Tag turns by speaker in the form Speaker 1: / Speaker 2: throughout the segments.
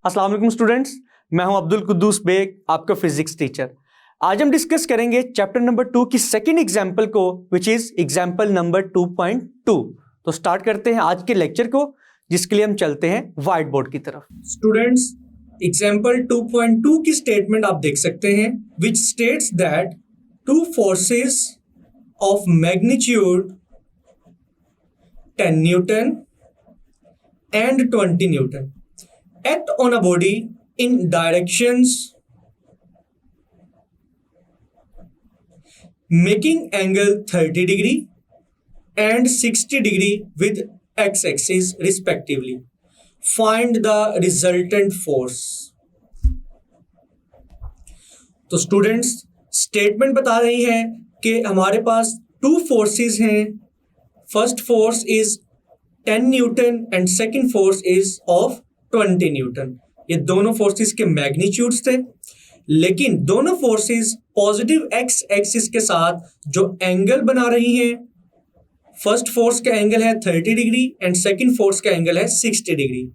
Speaker 1: अस्सलाम वालेकुम स्टूडेंट्स, मैं हूं अब्दुल कुद्दूस बेग, आपका फिजिक्स टीचर। आज हम डिस्कस करेंगे चैप्टर नंबर 2 की सेकंड एग्जाम्पल को, विच इज एग्जाम्पल नंबर 2.2। तो स्टार्ट करते हैं आज के लेक्चर को, जिसके लिए हम चलते हैं व्हाइट बोर्ड की तरफ।
Speaker 2: स्टूडेंट्स, एग्जाम्पल 2.2 की स्टेटमेंट आप देख सकते हैं, which states that two forces of magnitude 10 Newton and 20 Newton act on a body in directions making angle 30 degree and 60 degree with x-axis respectively. Find the resultant force. तो students, statement बता रही है कि हमारे पास टू फोर्सेस हैं. First force is 10 Newton and second force is of 20 Newton. ये दोनों forces के मैग्नीट्यूड्स थे, लेकिन दोनों फोर्सेस पॉजिटिव एक्स एक्सिस के साथ जो एंगल बना रही हैं, फर्स्ट फोर्स का एंगल है 30 डिग्री एंड सेकेंड फोर्स का एंगल है 60 डिग्री.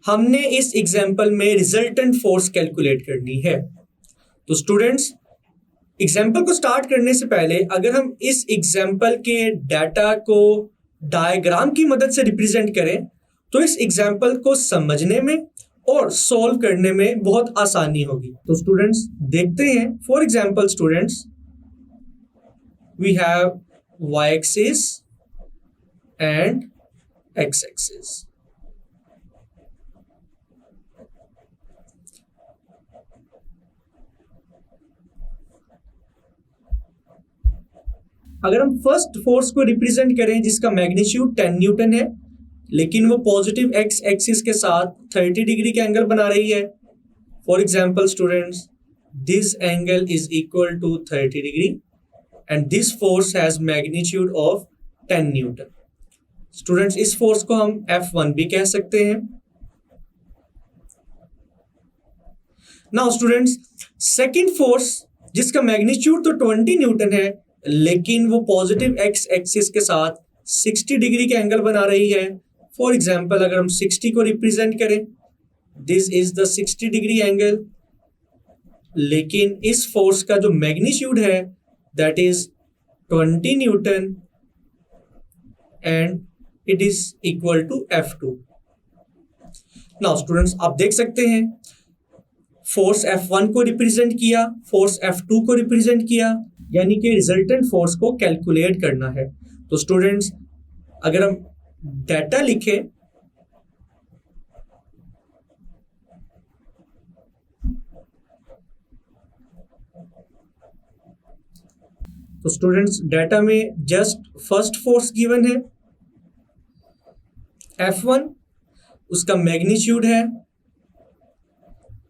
Speaker 2: हमने इस एग्जाम्पल में रिजल्टेंट फोर्स कैलकुलेट करनी है. तो स्टूडेंट्स, एग्जाम्पल को स्टार्ट करने से पहले अगर हम इस एग्जाम्पल के डाटा को डायग्राम की मदद से रिप्रेजेंट करें तो इस एग्जाम्पल को समझने में और सॉल्व करने में बहुत आसानी होगी. तो स्टूडेंट्स देखते हैं. For example students, we have y axis and x axis. अगर हम फर्स्ट फोर्स को रिप्रेजेंट करें जिसका मैग्नीट्यूड 10 न्यूटन है, लेकिन वो पॉजिटिव एक्स एक्सिस के साथ 30 डिग्री का एंगल बना रही है. For example students, this angle is equal to 30 degree and this force has magnitude of 10 newton. Students, इस फोर्स को हम F1 भी कह सकते हैं. नाउ स्टूडेंट्स, सेकेंड फोर्स जिसका मैग्नीट्यूड तो 20 न्यूटन है, लेकिन वो पॉजिटिव एक्स एक्सिस के साथ 60 डिग्री का एंगल बना रही है. फॉर एग्जाम्पल, अगर हम 60 को रिप्रेजेंट करें, this is the 60 degree angle, लेकिन इस फोर्स का जो मैग्नीट्यूड है that is 20 newton and it is equal to F2. Now students, आप देख सकते हैं फोर्स F1 को रिप्रेजेंट किया, फोर्स F2 को रिप्रेजेंट किया, यानी कि रिजल्टेंट फोर्स को कैलकुलेट करना है. तो स्टूडेंट्स, अगर हम डाटा लिखें तो स्टूडेंट्स डाटा में जस्ट फर्स्ट फोर्स गिवन है F1, उसका मैग्नीट्यूड है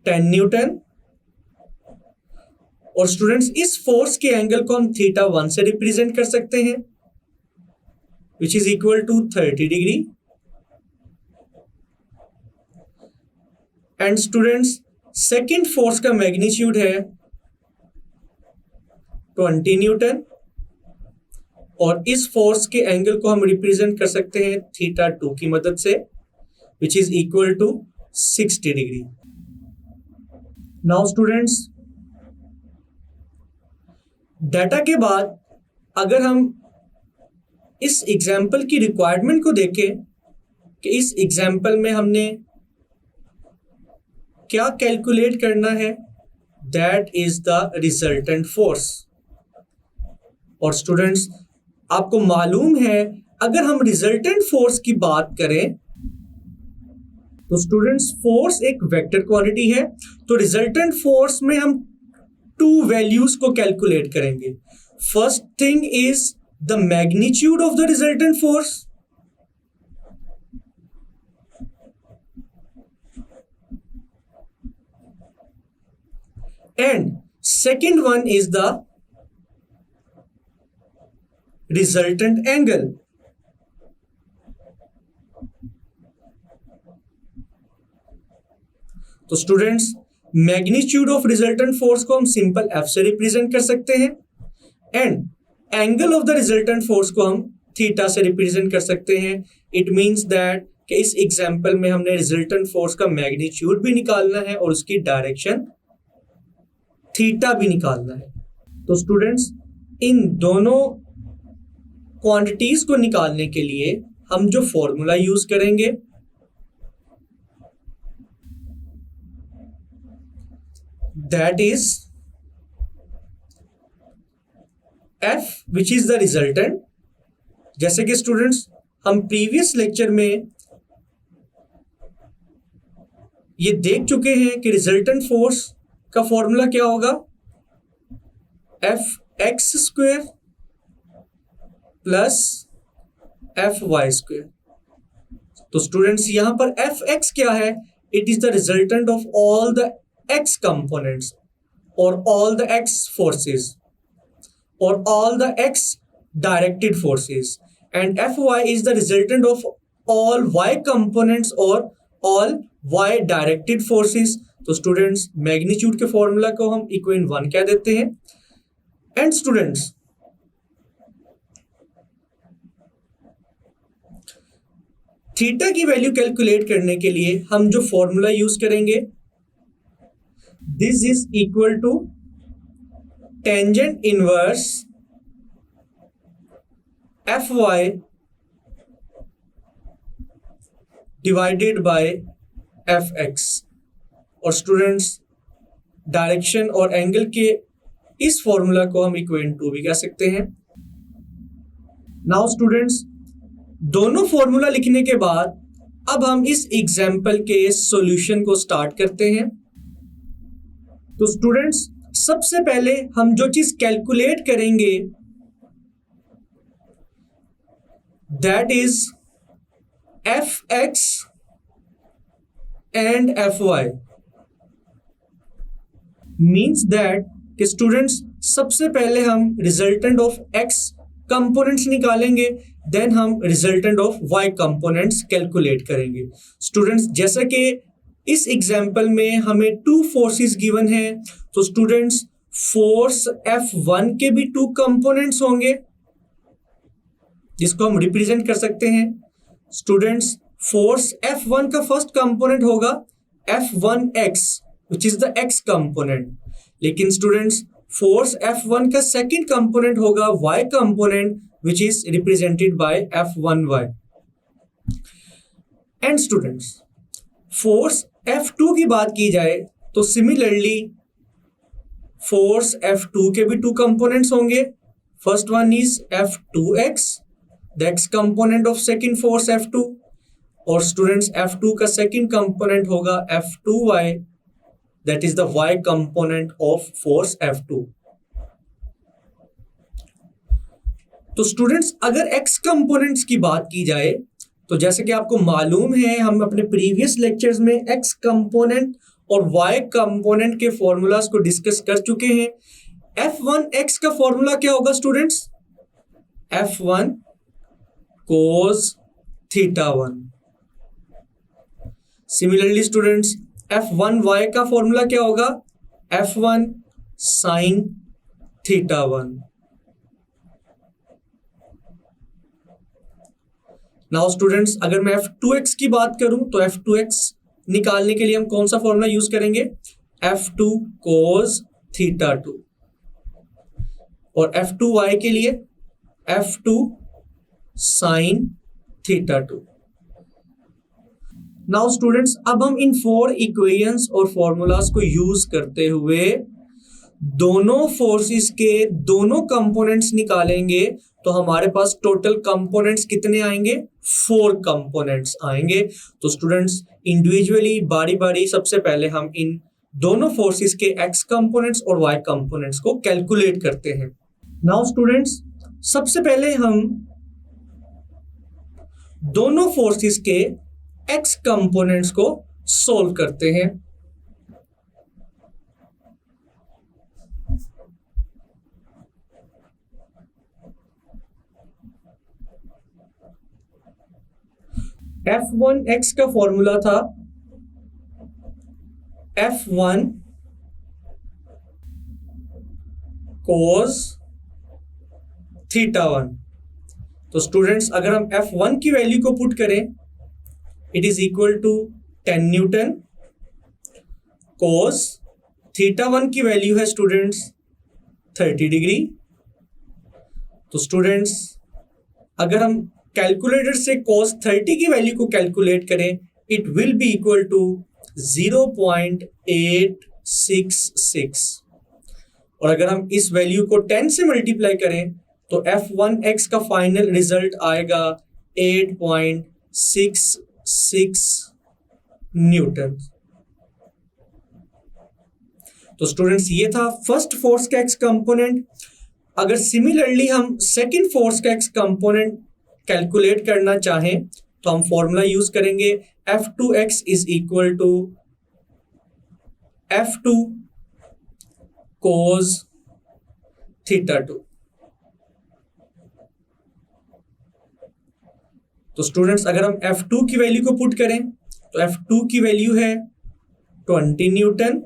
Speaker 2: 10 न्यूटन. और स्टूडेंट्स, इस फोर्स के एंगल को हम θ1 से रिप्रेजेंट कर सकते हैं, which is equal to 30 degree. And students, second force का मैग्नीट्यूड है 20 न्यूटन और इस फोर्स के एंगल को हम रिप्रेजेंट कर सकते हैं θ2 की मदद से, which is equal to 60 degree. Now students, data के बाद अगर हम इस एग्जाम्पल की रिक्वायरमेंट को देखें कि इस एग्जाम्पल में हमने क्या कैलकुलेट करना है, that is the resultant force. और स्टूडेंट्स, आपको मालूम है अगर हम रिजल्टेंट फोर्स की बात करें तो स्टूडेंट्स, फोर्स एक वेक्टर क्वांटिटी है. तो रिजल्टेंट फोर्स में हम टू वैल्यूज को कैलकुलेट करेंगे. First thing is the magnitude of the resultant force, and second one is the resultant angle. तो students, magnitude of resultant force को हम सिंपल F से रिप्रेजेंट कर सकते हैं and angle of the resultant force को हम थीटा से रिप्रेजेंट कर सकते हैं. इट मीन्स दैट कि इस एग्जाम्पल में हमने रिजल्टेंट फोर्स का मैग्नीट्यूड भी निकालना है और उसकी डायरेक्शन थीटा भी निकालना है। तो स्टूडेंट्स, इन दोनों क्वांटिटीज को निकालने के लिए हम जो फॉर्मूला यूज करेंगे that is F which is the resultant। जैसे कि स्टूडेंट्स हम प्रीवियस लेक्चर में ये देख चुके हैं कि रिजल्टेंट फोर्स का फॉर्मूला क्या होगा, F X square plus F Y square. तो स्टूडेंट्स यहां पर एफ एक्स क्या है, it is the resultant of all the X components और all the X forces or all the x directed forces, and Fy is the resultant of all y components or all y directed forces। तो students magnitude के formula को हम equation 1 क्या देते हैं। And students theta की value calculate करने के लिए हम जो फॉर्मूला यूज करेंगे, this is equal to tangent inverse Fy divided by Fx। और स्टूडेंट्स डायरेक्शन और एंगल के इस फॉर्मूला को हम इक्वेशन 2 भी कह सकते हैं। नाउ स्टूडेंट्स दोनों फॉर्मूला लिखने के बाद अब हम इस एग्जाम्पल के सॉल्यूशन को स्टार्ट करते हैं। तो स्टूडेंट्स सबसे पहले हम जो चीज कैलकुलेट करेंगे that is Fx and Fy। Means that कि स्टूडेंट्स सबसे पहले हम रिजल्टेंट ऑफ x कंपोनेंट्स निकालेंगे, देन हम resultant of y components calculate करेंगे। स्टूडेंट्स जैसा कि इस एग्जाम्पल में हमें 2 फोर्सेस गिवन है, तो स्टूडेंट्स फोर्स F1 के भी 2 कंपोनेंट्स होंगे जिसको हम रिप्रेजेंट कर सकते हैं। स्टूडेंट्स फोर्स F1 का फर्स्ट कंपोनेंट होगा F1x which is the x component, लेकिन स्टूडेंट्स फोर्स F1 का सेकंड कंपोनेंट होगा y component which is represented by F1y। And students force F2 की बात की जाए तो सिमिलरली फोर्स F2 के भी 2 कंपोनेंट्स होंगे। First one is F2x, the x component of second force F2, और स्टूडेंट्स F2 का सेकंड कंपोनेंट होगा F2y, that is the y component of force F2। तो स्टूडेंट्स अगर x कंपोनेंट्स की बात की जाए तो जैसे कि आपको मालूम है हम अपने प्रीवियस लेक्चर्स में x कंपोनेंट और y कंपोनेंट के फॉर्मूलाज को डिस्कस कर चुके हैं। F1x का फॉर्मूला क्या होगा students, F1 cos θ1। Similarly students F1y का फॉर्मूला क्या होगा, F1 sin θ1। नाउ स्टूडेंट्स अगर मैं F2x की बात करूं तो F2x निकालने के लिए हम कौन सा फॉर्मूला यूज करेंगे, F2 cos θ2, और F2y के लिए F2 sin θ2। नाउ स्टूडेंट्स अब हम इन 4 इक्वेशंस और फॉर्मूलाज को यूज करते हुए दोनों फोर्सेस के दोनों कंपोनेंट्स निकालेंगे, तो हमारे पास टोटल कंपोनेंट्स कितने आएंगे, 4 कंपोनेंट्स आएंगे। तो स्टूडेंट्स इंडिविजुअली बारी बारी सबसे पहले हम इन दोनों फोर्सेस के x कंपोनेंट्स और y कंपोनेंट्स को कैलकुलेट करते हैं। नाउ स्टूडेंट्स सबसे पहले हम दोनों फोर्सेस के x कंपोनेंट्स को सोल्व करते हैं। F1x का फॉर्मूला था F1 cos θ1। तो स्टूडेंट्स अगर हम F1 की वैल्यू को पुट करें it is equal to 10 newton. cos theta 1 की वैल्यू है स्टूडेंट्स 30 डिग्री। तो स्टूडेंट्स अगर हम कैलकुलेटर से cos 30 की वैल्यू को कैलकुलेट करें, it will be equal to 0.866। और अगर हम इस वैल्यू को 10 से मल्टीप्लाई करें तो f1x का फाइनल रिजल्ट आएगा 8.66 न्यूटन। तो स्टूडेंट्स ये था फर्स्ट फोर्स का एक्स कंपोनेंट। अगर सिमिलरली हम सेकंड फोर्स का एक्स कंपोनेंट कैलकुलेट करना चाहें तो हम फॉर्मूला यूज करेंगे F2x is equal to F2 cos theta 2। तो स्टूडेंट्स अगर हम F2 की वैल्यू को पुट करें तो F2 की वैल्यू है 20 न्यूटन।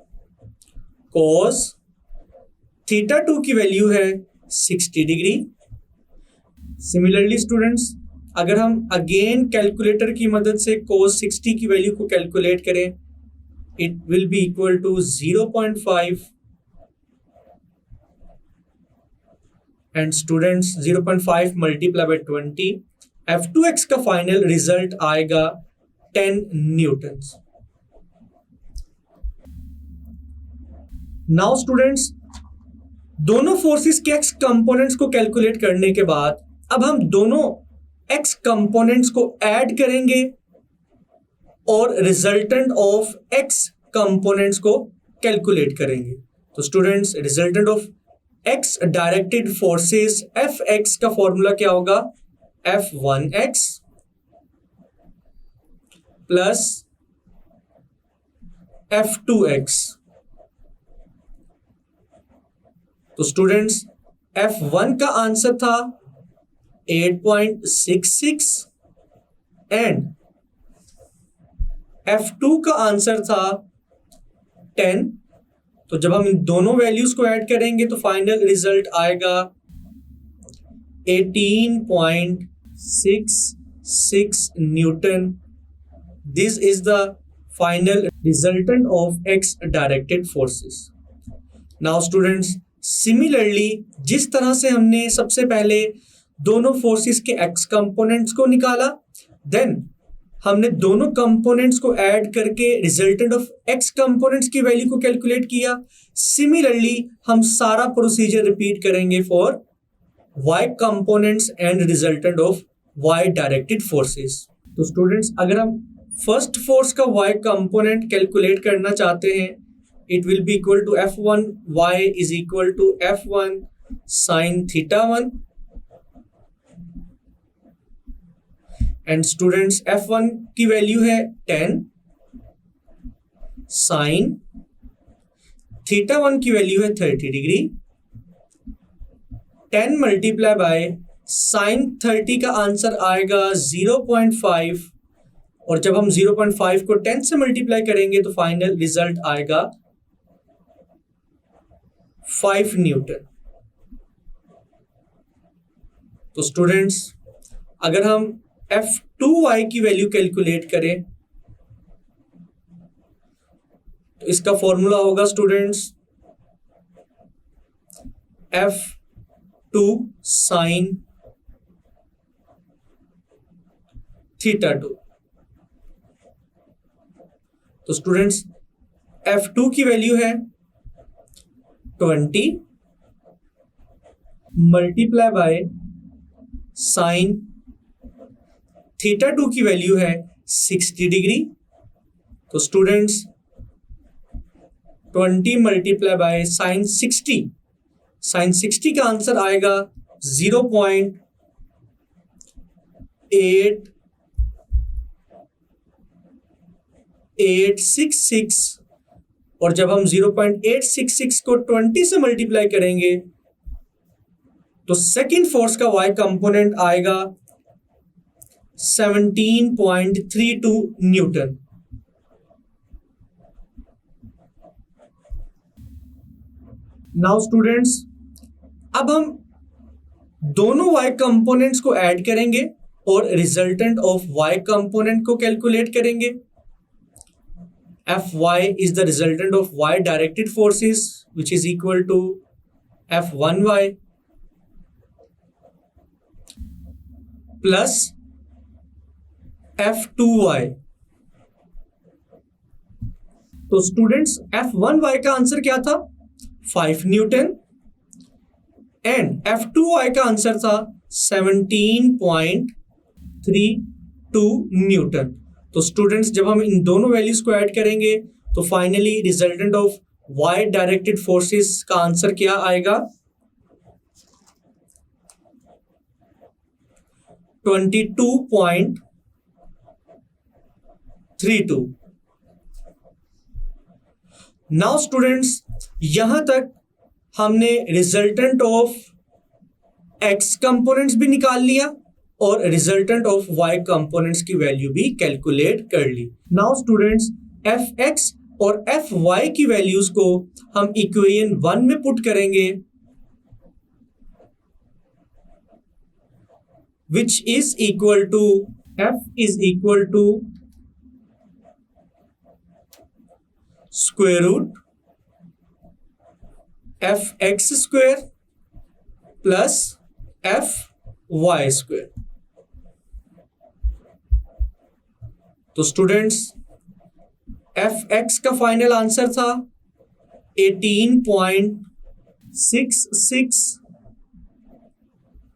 Speaker 2: cos थीटा 2 की वैल्यू है 60 डिग्री। सिमिलरली स्टूडेंट्स अगर हम अगेन कैलकुलेटर की मदद से cos 60 की वैल्यू को कैलकुलेट करें, it will be equal to 0.5 and students 0.5 multiply by 20, F2x का फाइनल रिजल्ट आएगा 10 न्यूटन। नाउ स्टूडेंट्स दोनों फोर्सेस के एक्स कंपोनेंट्स को कैलकुलेट करने के बाद अब हम दोनों एक्स कंपोनेंट्स को ऐड करेंगे और रिजल्टेंट ऑफ एक्स कंपोनेंट्स को कैलकुलेट करेंगे। तो students resultant of x directed forces Fx का फॉर्मूला क्या होगा? F1x plus F2x। तो स्टूडेंट्स F1 का आंसर था 8.66 एंड F2 का आंसर था 10। तो जब हम इन दोनों वैल्यूज को ऐड करेंगे तो फाइनल रिजल्ट आएगा 18.66 Newton. This is the final resultant of x directed forces. Now students similarly जिस तरह से हमने सबसे पहले दोनों फोर्सेस के एक्स कंपोनेंट्स को निकाला, देन हमने दोनों कंपोनेंट्स को ऐड करके रिजल्टेंट ऑफ एक्स कंपोनेंट्स की वैल्यू को कैलकुलेट किया। सिमिलरली हम सारा प्रोसीजर रिपीट करेंगे for y components and resultant of y directed forces. तो स्टूडेंट्स अगर हम फर्स्ट फोर्स का वाई कंपोनेंट कैलकुलेट करना चाहते हैं, it will be equal to F1 y is equal to F1 sin theta 1 and students F1 की value है 10, sin theta 1 की वैल्यू है 30 डिग्री। 10 मल्टीप्लाई बाय sin 30 का आंसर आएगा 0.5 और जब हम 0.5 को 10 से मल्टीप्लाई करेंगे तो फाइनल रिजल्ट आएगा 5 न्यूटन। तो स्टूडेंट्स अगर हम F2y की वैल्यू कैलकुलेट करें तो इसका फॉर्मूला होगा स्टूडेंट्स F2 sin थीटा 2। तो स्टूडेंट्स F2 की वैल्यू है 20 मल्टीप्लाई बाय साइन थीटा 2 की वैल्यू है 60 डिग्री। तो स्टूडेंट्स 20 मल्टीप्लाई बाय साइन 60 का आंसर आएगा 0.8866 और जब हम 0.866 को 20 से मल्टीप्लाई करेंगे तो सेकेंड फोर्स का वाई कंपोनेंट आएगा 17.32 न्यूटन। नाउ स्टूडेंट्स अब हम दोनों वाई कंपोनेंट्स को ऐड करेंगे और रिजल्टेंट ऑफ y कंपोनेंट को कैलकुलेट करेंगे। Fy is the resultant of y directed forces which is equal to F1y plus F2y। तो स्टूडेंट्स F1y का आंसर क्या था 5 न्यूटन एंड F2y का आंसर था 17.32 न्यूटन। तो स्टूडेंट्स जब हम इन दोनों वैल्यूज को ऐड करेंगे तो finally resultant of y directed forces का आंसर क्या आएगा 22.32। नाउ स्टूडेंट्स यहां तक हमने रिजल्टेंट ऑफ एक्स कंपोनेंट्स भी निकाल लिया और रिजल्टेंट ऑफ वाई कंपोनेंट्स की वैल्यू भी कैलकुलेट कर ली। नाउ स्टूडेंट्स एफ एक्स और एफ वाई की वैल्यूज को हम इक्वेशन 1 में पुट करेंगे which is equal to f is equal to square root f x square plus f y square। तो स्टूडेंट्स एफ एक्स का फाइनल आंसर था 18.66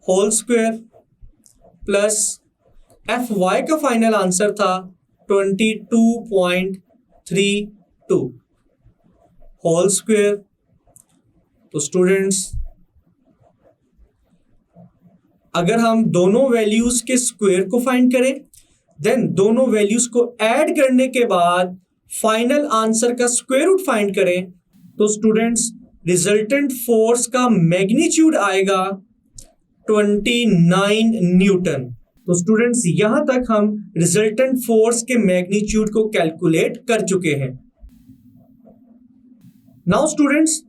Speaker 2: whole square plus F y का final answer था 22.32 whole square. तो students अगर हम दोनों values के स्क्वायर को फाइंड करें देन दोनों वैल्यूज को ऐड करने के बाद फाइनल आंसर का स्क्वायर रूट फाइंड करें तो स्टूडेंट्स रिजल्टेंट फोर्स का मैग्नीट्यूड आएगा 29 न्यूटन। तो स्टूडेंट्स यहां तक हम रिजल्टेंट फोर्स के मैग्नीट्यूड को कैलकुलेट कर चुके हैं। नाउ स्टूडेंट्स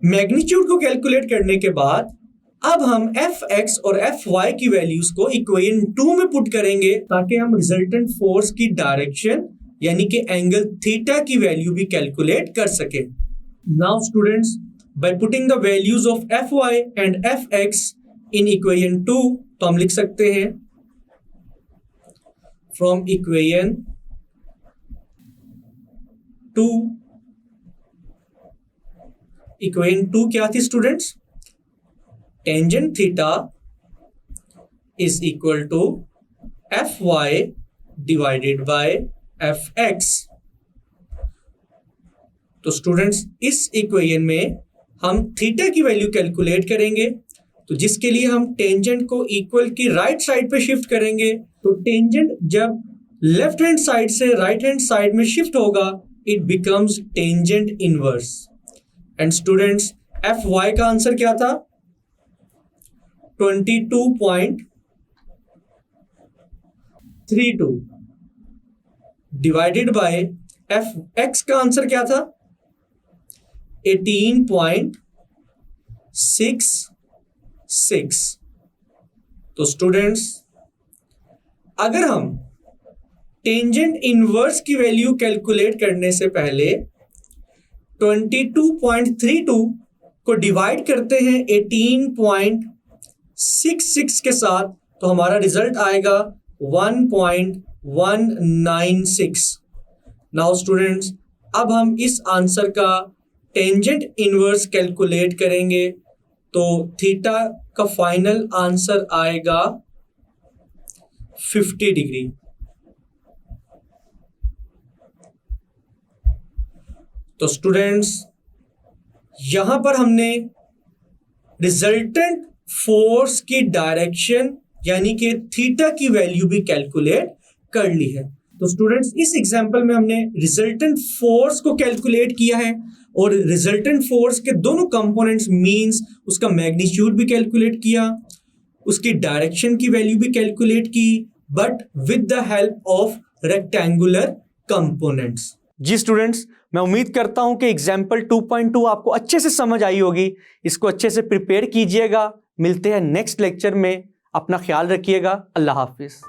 Speaker 2: मैग्नीट्यूड को कैलकुलेट करने के बाद अब हम एफ एक्स और एफ वाई की वैल्यूज को इक्वेशन 2 में पुट करेंगे ताकि हम रिजल्टेंट फोर्स की डायरेक्शन यानी कि एंगल थीटा की वैल्यू भी कैलकुलेट कर सके। Now students by putting the values of f y and f x in equation 2 तो हम लिख सकते हैं फ्रॉम इक्वेशन 2 इक्वेशन 2 क्या थी students tangent theta is equal to f y divided by f x. तो स्टूडेंट्स इस इक्वेशन में हम थीटा की वैल्यू कैलकुलेट करेंगे तो जिसके लिए हम टेंजेंट को इक्वल की राइट साइड पे शिफ्ट करेंगे। तो टेंजेंट जब लेफ्ट हैंड साइड से राइट हैंड साइड में शिफ्ट होगा it becomes tangent inverse. And students f y का आंसर क्या था 22.32 डिवाइडेड बाय एफ एक्स का आंसर क्या था 18.66। तो स्टूडेंट्स अगर हम टेंजेंट इनवर्स की वैल्यू कैलकुलेट करने से पहले 22.32 को डिवाइड करते हैं 18.66 के साथ तो हमारा रिजल्ट आएगा 1.196। नाउ स्टूडेंट्स अब हम इस आंसर का टेंजेंट इनवर्स कैलकुलेट करेंगे तो थीटा का फाइनल आंसर आएगा 50 डिग्री। तो स्टूडेंट्स यहां पर हमने रिजल्टेंट फोर्स की डायरेक्शन यानी कि थीटा की वैल्यू भी कैलकुलेट कर ली है। तो स्टूडेंट्स इस एग्जांपल में हमने रिजल्टेंट फोर्स को कैलकुलेट किया है और रिजल्टेंट फोर्स के दोनों कंपोनेंट्स मींस उसका मैग्नीट्यूड भी कैलकुलेट किया उसकी डायरेक्शन की वैल्यू भी कैलकुलेट की but with the help of rectangular components.
Speaker 1: जी स्टूडेंट्स मैं उम्मीद करता हूं कि एग्जाम्पल 2.2 आपको अच्छे से समझ आई होगी। इसको अच्छे से प्रिपेयर कीजिएगा। मिलते हैं नेक्स्ट लेक्चर में। अपना ख्याल रखिएगा। अल्लाह हाफिज़।